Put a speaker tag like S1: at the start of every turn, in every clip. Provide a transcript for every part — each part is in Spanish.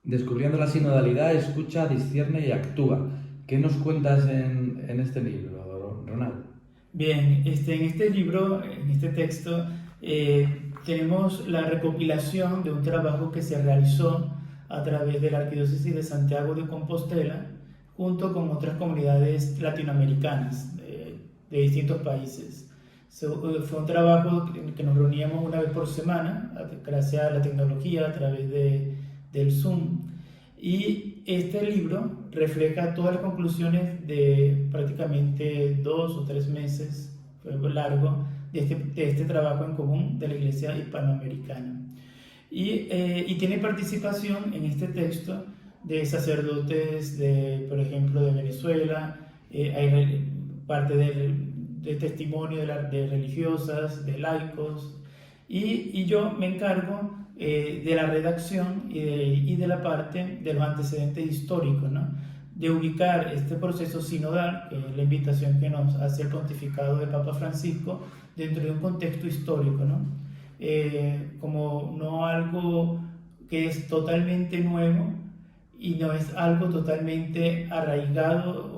S1: Descubriendo la sinodalidad, escucha, discierne y actúa. ¿Qué nos cuentas en este libro, Ronald?
S2: Bien, en este libro, en este texto, tenemos la recopilación de un trabajo que se realizó a través de la Arquidiócesis de Santiago de Compostela, junto con otras comunidades latinoamericanas de distintos países. Fue un trabajo que nos reuníamos una vez por semana, gracias a la tecnología, a través del Zoom. Y este libro refleja todas las conclusiones de prácticamente 2 o 3 meses, fue largo, de este trabajo en común de la Iglesia hispanoamericana. Y tiene participación en este texto de sacerdotes, por ejemplo, de Venezuela, hay parte de testimonio de religiosas, de laicos, y yo me encargo de la redacción y de la parte de los antecedentes históricos, ¿no? De ubicar este proceso sinodal, que es la invitación que nos hace el pontificado del Papa Francisco, dentro de un contexto histórico, ¿no? Como no algo que es totalmente nuevo y no es algo totalmente arraigado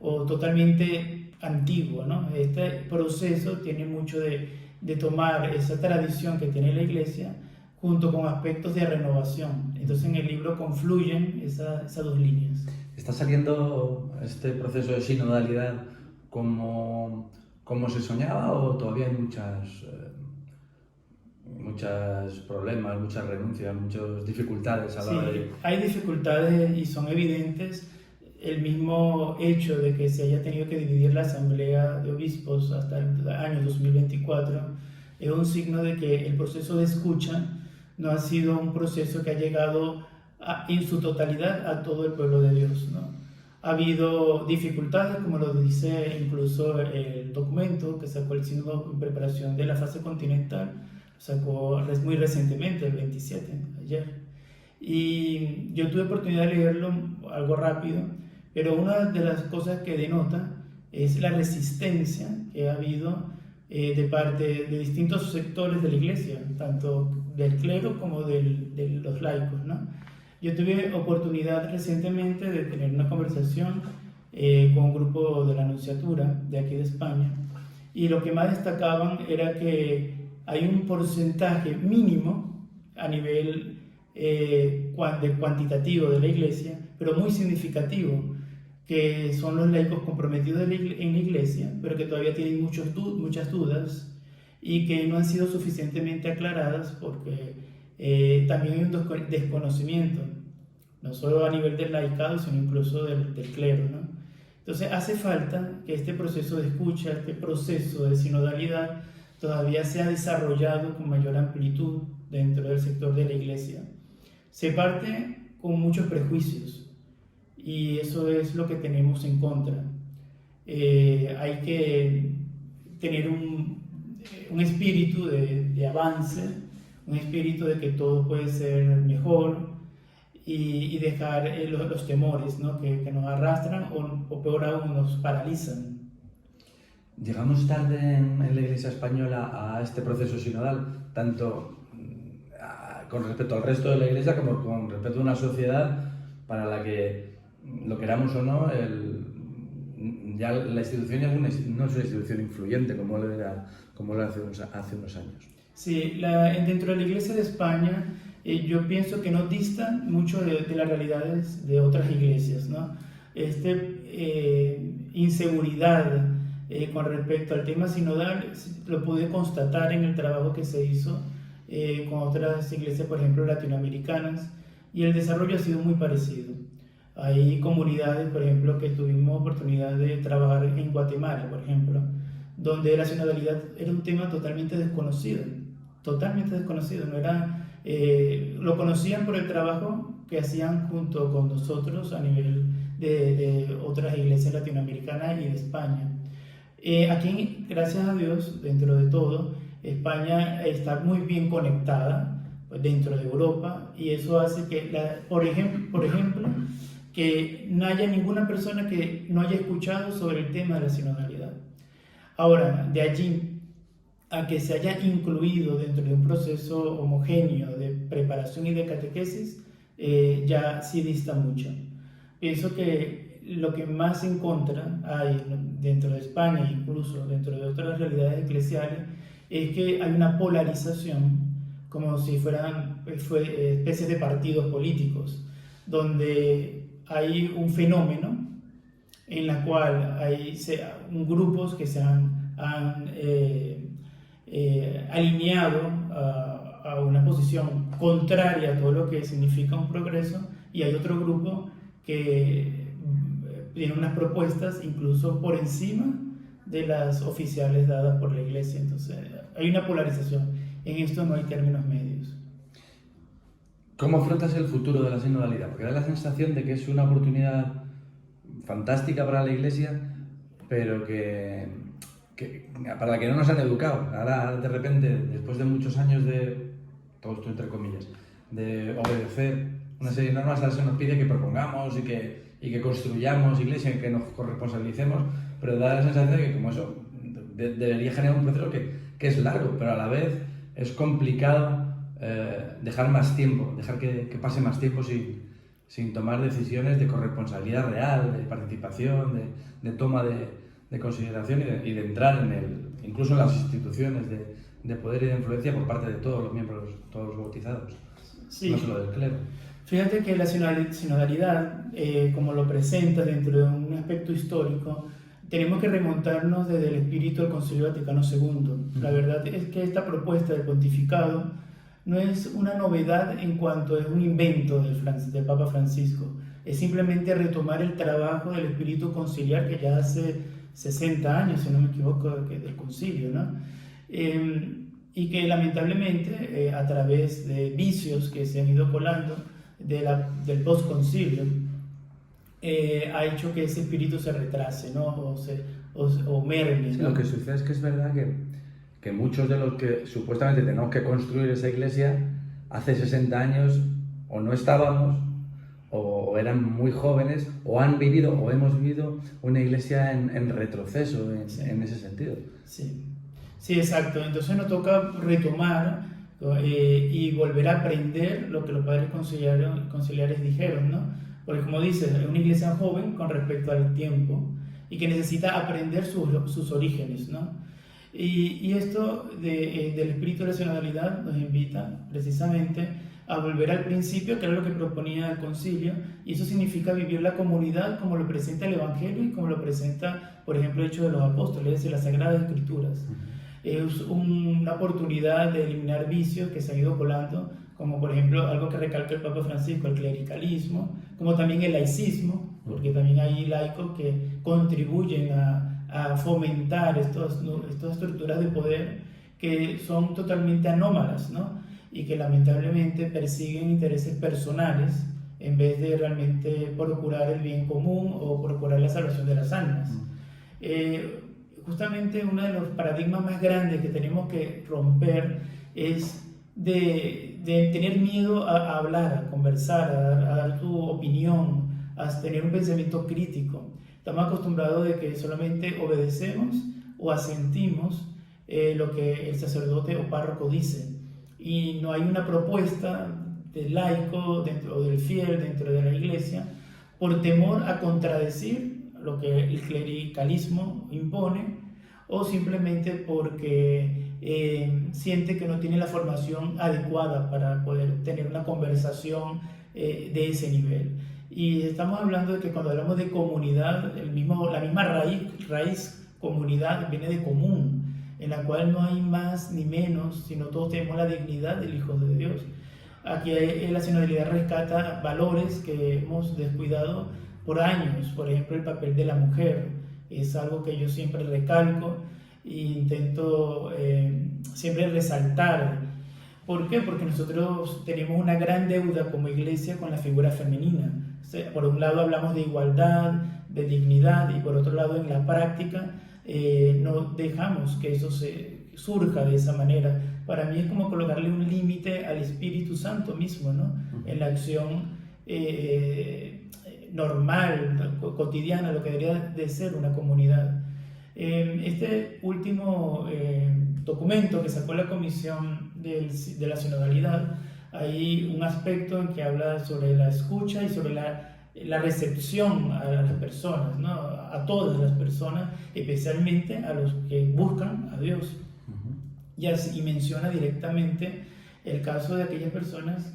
S2: o totalmente antiguo, ¿no? Este proceso tiene mucho de tomar esa tradición que tiene la Iglesia junto con aspectos de renovación. Entonces en el libro confluyen esas dos líneas.
S1: ¿Está saliendo este proceso de sinodalidad como se soñaba o todavía hay muchos problemas, muchas renuncias, muchas dificultades a la hora
S2: Sí, hay dificultades y son evidentes. El mismo hecho de que se haya tenido que dividir la Asamblea de Obispos hasta el año 2024 es un signo de que el proceso de escucha no ha sido un proceso que ha llegado en su totalidad a todo el pueblo de Dios, ¿no? Ha habido dificultades, como lo dice incluso el documento que sacó el sínodo en preparación de la fase continental, lo sacó muy recientemente, el 27, ayer. Y yo tuve oportunidad de leerlo algo rápido, pero una de las cosas que denota es la resistencia que ha habido de parte de distintos sectores de la iglesia, tanto del clero como de los laicos, ¿no? Yo tuve oportunidad recientemente de tener una conversación con un grupo de la Nunciatura de aquí de España, y lo que más destacaban era que hay un porcentaje mínimo a nivel cuantitativo de la iglesia, pero muy significativo, que son los laicos comprometidos en la iglesia, pero que todavía tienen muchas dudas y que no han sido suficientemente aclaradas porque también hay un desconocimiento, no solo a nivel del laicado, sino incluso del clero, ¿no? Entonces hace falta que este proceso de escucha, este proceso de sinodalidad, todavía sea desarrollado con mayor amplitud dentro del sector de la iglesia. Se parte con muchos prejuicios y eso es lo que tenemos en contra. Hay que tener un espíritu de avance, un espíritu de que todo puede ser mejor y dejar los temores, ¿no? que nos arrastran o peor aún nos paralizan.
S1: Llegamos tarde en la Iglesia española a este proceso sinodal, tanto con respecto al resto de la Iglesia como con respecto a una sociedad para la que, lo queramos o no, ya la institución ya no es una institución influyente como lo era hace unos años.
S2: Sí, dentro de la Iglesia de España yo pienso que no dista mucho de las realidades de otras iglesias, ¿no? Inseguridad con respecto al tema sinodal lo pude constatar en el trabajo que se hizo con otras iglesias, por ejemplo, latinoamericanas, y el desarrollo ha sido muy parecido. Hay comunidades, por ejemplo, que tuvimos oportunidad de trabajar en Guatemala, por ejemplo, donde la sinodalidad era un tema totalmente desconocido, no era, lo conocían por el trabajo que hacían junto con nosotros a nivel de otras iglesias latinoamericanas y de España. Aquí, gracias a Dios, dentro de todo, España está muy bien conectada pues, dentro de Europa, y eso hace que, por ejemplo, que no haya ninguna persona que no haya escuchado sobre el tema de la sinodalidad. Ahora, de allí a que se haya incluido dentro de un proceso homogéneo de preparación y de catequesis, ya sí dista mucho. Pienso que lo que más en contra hay dentro de España, incluso dentro de otras realidades eclesiales, es que hay una polarización, como si fueran especies de partidos políticos, donde hay un fenómeno en la cual hay grupos que se han alineado a una posición contraria a todo lo que significa un progreso, y hay otro grupo que tiene unas propuestas incluso por encima de las oficiales dadas por la Iglesia. Entonces hay una polarización. En esto no hay términos medios.
S1: ¿Cómo afrontas el futuro de la sinodalidad? Porque da la sensación de que es una oportunidad fantástica para la Iglesia, pero que para la que no nos han educado. Ahora, de repente, después de muchos años de, todo esto entre comillas, de obedecer una serie de normas, ahora se nos pide que propongamos y que construyamos Iglesia, y que nos corresponsabilicemos, pero da la sensación de que como eso debería generar un proceso que es largo, pero a la vez es complicado dejar más tiempo, dejar que pase más tiempo sin tomar decisiones de corresponsabilidad real, de participación, de toma de consideración y de entrar incluso en las instituciones de poder y de influencia por parte de todos los miembros, todos los bautizados,
S2: sí.
S1: No solo del clero.
S2: Fíjate que la sinodalidad, como lo presenta dentro de un aspecto histórico, tenemos que remontarnos desde el espíritu del Concilio Vaticano II. La verdad es que esta propuesta del pontificado no es una novedad en cuanto es un invento del Papa Francisco, es simplemente retomar el trabajo del espíritu conciliar que ya hace 60 años, si no me equivoco, del concilio, ¿no? Y que lamentablemente a través de vicios que se han ido colando del postconcilio, ha hecho que ese espíritu se retrase, ¿no? o merme,
S1: sí,
S2: ¿no?
S1: Lo que sucede es que es verdad que muchos de los que supuestamente tenemos que construir esa iglesia hace 60 años o no estábamos, o eran muy jóvenes, o han vivido o hemos vivido una iglesia en retroceso en ese sentido.
S2: Sí. Sí, exacto. Entonces nos toca retomar y volver a aprender lo que los padres conciliares dijeron, ¿no? Porque como dices, es una iglesia joven con respecto al tiempo y que necesita aprender sus orígenes, ¿no? Y esto del espíritu de la sinodalidad nos invita precisamente a volver al principio, que era lo que proponía el concilio, y eso significa vivir la comunidad como lo presenta el Evangelio y como lo presenta, por ejemplo, Hechos de los Apóstoles y las Sagradas Escrituras. Es una oportunidad de eliminar vicios que se han ido colando, como por ejemplo algo que recalca el Papa Francisco, el clericalismo, como también el laicismo, porque también hay laicos que contribuyen a fomentar estas estructuras de poder que son totalmente anómalas, ¿no? Y que lamentablemente persiguen intereses personales en vez de realmente procurar el bien común o procurar la salvación de las almas. Justamente uno de los paradigmas más grandes que tenemos que romper es de tener miedo a hablar, a conversar, a dar tu opinión, a tener un pensamiento crítico. Estamos acostumbrados de que solamente obedecemos o asentimos lo que el sacerdote o párroco dice, y no hay una propuesta del laico o del fiel dentro de la iglesia por temor a contradecir lo que el clericalismo impone, o simplemente porque siente que no tiene la formación adecuada para poder tener una conversación de ese nivel. Y estamos hablando de que cuando hablamos de comunidad, la misma raíz comunidad viene de común, en la cual no hay más ni menos, sino todos tenemos la dignidad del Hijo de Dios. Aquí la sinodalidad rescata valores que hemos descuidado por años. Por ejemplo, el papel de la mujer es algo que yo siempre recalco e intento siempre resaltar. ¿Por qué? Porque nosotros tenemos una gran deuda como iglesia con la figura femenina. O sea, por un lado hablamos de igualdad, de dignidad, y por otro lado en la práctica no dejamos que eso surja de esa manera. Para mí es como colocarle un límite al Espíritu Santo mismo, ¿no? En la acción normal, cotidiana, lo que debería de ser una comunidad. Este último documento que sacó la Comisión de la Sinodalidad hay un aspecto en que habla sobre la escucha y sobre la recepción a las personas, ¿no? A todas las personas, especialmente a los que buscan a Dios. Y menciona directamente el caso de aquellas personas,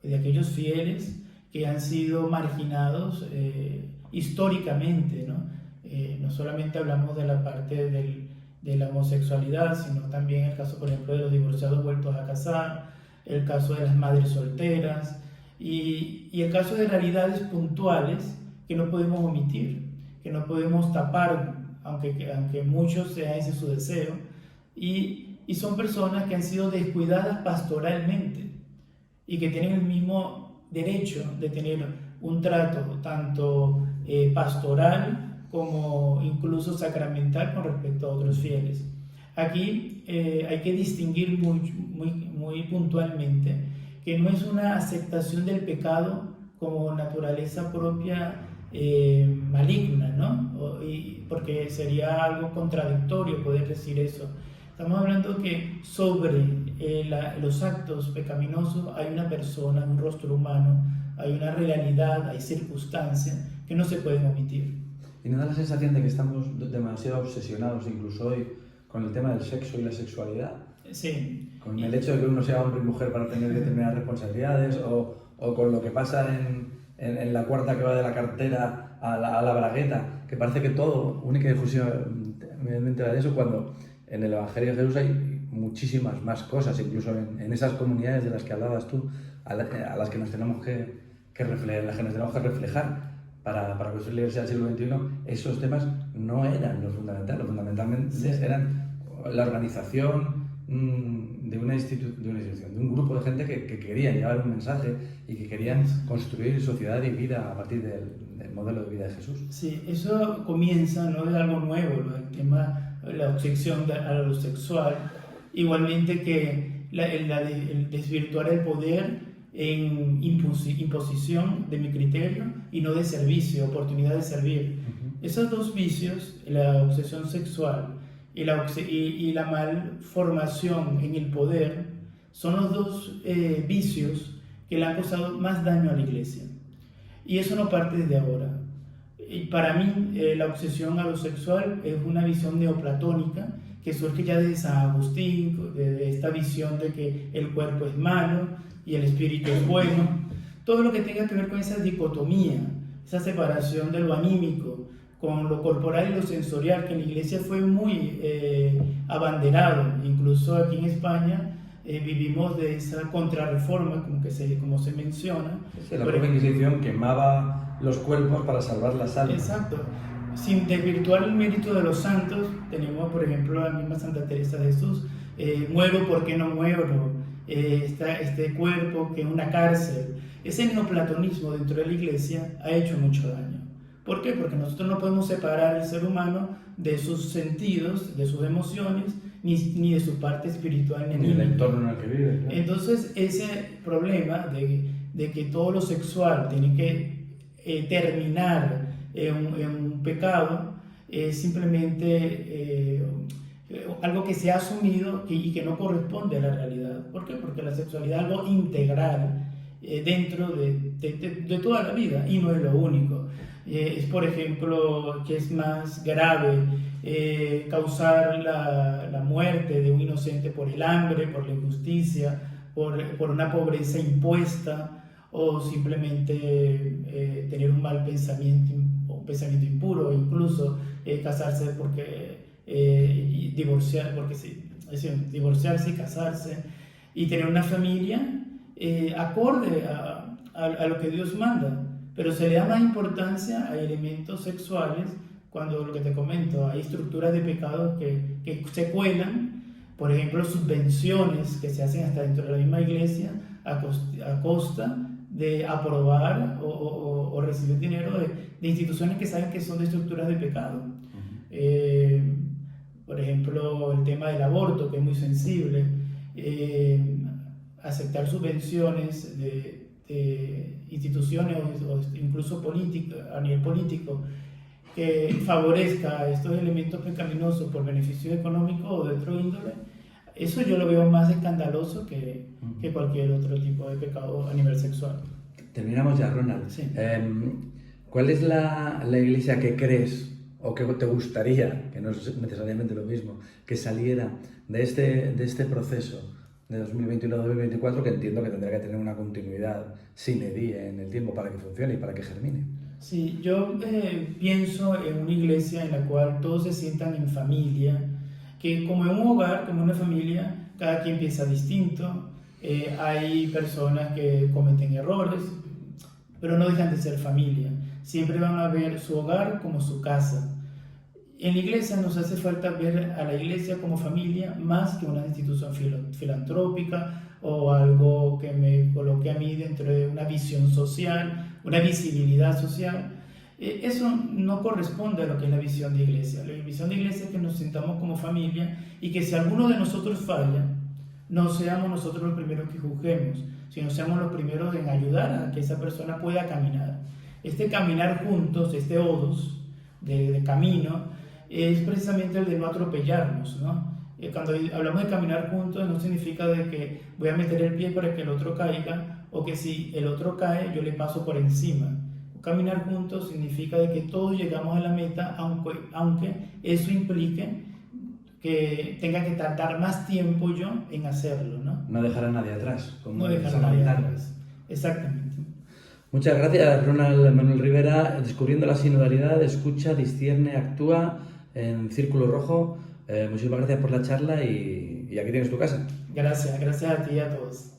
S2: de aquellos fieles que han sido marginados históricamente, ¿no? No solamente hablamos de la parte de la homosexualidad, sino también el caso, por ejemplo, de los divorciados vueltos a casar, el caso de las madres solteras y el caso de realidades puntuales que no podemos omitir, que no podemos tapar, aunque muchos sea ese su deseo, y son personas que han sido descuidadas pastoralmente y que tienen el mismo derecho de tener un trato tanto pastoral como incluso sacramental con respecto a otros fieles. Aquí hay que distinguir muy puntualmente que no es una aceptación del pecado como naturaleza propia maligna, ¿no? Porque sería algo contradictorio poder decir eso. Estamos hablando que sobre los actos pecaminosos hay una persona, un rostro humano, hay una realidad, hay circunstancias que no se pueden omitir.
S1: ¿Y no da la sensación de que estamos demasiado obsesionados, incluso hoy, con el tema del sexo y la sexualidad?
S2: Sí.
S1: Con el hecho de que uno sea hombre y mujer para tener determinadas responsabilidades, o con lo que pasa en la cuarta que va de la cartera a la bragueta, que parece que todo, única y exclusivamente va de eso, cuando en el Evangelio de Jesús hay muchísimas más cosas, incluso en esas comunidades de las que hablabas tú, a las que nos tenemos que reflejar para construir la Iglesia del siglo XXI. Esos temas no eran lo fundamentalmente eran la organización de una institución, de un grupo de gente que querían llevar un mensaje y que querían construir sociedad y vida a partir del modelo de vida de Jesús.
S2: Sí, eso comienza, no de algo nuevo, ¿no? El tema, la obsesión a lo sexual, igualmente que el desvirtuar el poder en imposición de mi criterio y no de servicio, oportunidad de servir. Esos dos vicios, la obsesión sexual y la malformación en el poder, son los dos vicios que le han causado más daño a la Iglesia. Y eso no parte desde ahora. Y para mí, la obsesión a lo sexual es una visión neoplatónica que surge ya de San Agustín, de esta visión de que el cuerpo es malo y el espíritu es bueno. Todo lo que tenga que ver con esa dicotomía, esa separación de lo anímico con lo corporal y lo sensorial, que en la Iglesia fue muy abanderado. Incluso aquí en España vivimos de esa contrarreforma, como se menciona.
S1: Sí, la propia Inquisición quemaba los cuerpos para salvar las almas.
S2: Exacto. Sin desvirtuar el mérito de los santos, tenemos, por ejemplo, la misma Santa Teresa de Jesús, muero porque no muero, este cuerpo que es una cárcel. Ese neoplatonismo dentro de la Iglesia ha hecho mucho daño. ¿Por qué? Porque nosotros no podemos separar al ser humano de sus sentidos, de sus emociones, ni de su parte espiritual,
S1: ni del entorno en el que vive.
S2: ¿Claro? Entonces, ese problema de que todo lo sexual tiene que terminar en un pecado es simplemente algo que se ha asumido y que no corresponde a la realidad. ¿Por qué? Porque la sexualidad es algo integral dentro de toda la vida y no es lo único. Es, por ejemplo, que es más grave causar la muerte de un inocente por el hambre, por la injusticia, por una pobreza impuesta, o simplemente tener un mal pensamiento, un pensamiento impuro, o incluso casarse divorciarse y casarse y tener una familia acorde a lo que Dios manda. Pero se le da más importancia a elementos sexuales cuando, lo que te comento, hay estructuras de pecados que se cuelan, por ejemplo, subvenciones que se hacen hasta dentro de la misma iglesia a costa de aprobar o recibir dinero de instituciones que saben que son de estructuras de pecado. Por ejemplo, el tema del aborto, que es muy sensible, aceptar subvenciones de instituciones o incluso a nivel político que favorezca estos elementos pecaminosos por beneficio económico o de otro índole, Eso yo lo veo más escandaloso que cualquier otro tipo de pecado a nivel sexual.
S1: Terminamos ya, Ronald.
S2: Sí.
S1: ¿Cuál es la iglesia que crees o que te gustaría, que no es necesariamente lo mismo, que saliera de este proceso de 2021-2024, que entiendo que tendrá que tener una continuidad sine die en el tiempo para que funcione y para que germine?
S2: Sí, yo pienso en una iglesia en la cual todos se sientan en familia, que como en un hogar, como una familia, cada quien piensa distinto, hay personas que cometen errores, pero no dejan de ser familia. Siempre van a ver su hogar como su casa. En la iglesia nos hace falta ver a la iglesia como familia más que una institución filantrópica o algo que me coloque a mí dentro de una visión social, una visibilidad social. Eso no corresponde a lo que es la visión de iglesia. La visión de iglesia es que nos sintamos como familia y que si alguno de nosotros falla, no seamos nosotros los primeros que juzguemos, sino seamos los primeros en ayudar a que esa persona pueda caminar. Este caminar juntos, este odos de camino, es precisamente el de no atropellarnos, ¿no? Cuando hablamos de caminar juntos no significa de que voy a meter el pie para que el otro caiga o que si el otro cae yo le paso por encima. Caminar juntos significa de que todos llegamos a la meta, aunque eso implique que tenga que tardar más tiempo yo en hacerlo, ¿no?
S1: No dejar a nadie atrás.
S2: No dejar a nadie atrás. Exactamente.
S1: Muchas gracias, Ronald Manuel Rivera. Descubriendo la sinodalidad, escucha, discierne, actúa en Círculo Rojo. Muchísimas gracias por la charla y aquí tienes tu casa.
S2: Gracias a ti y a todos.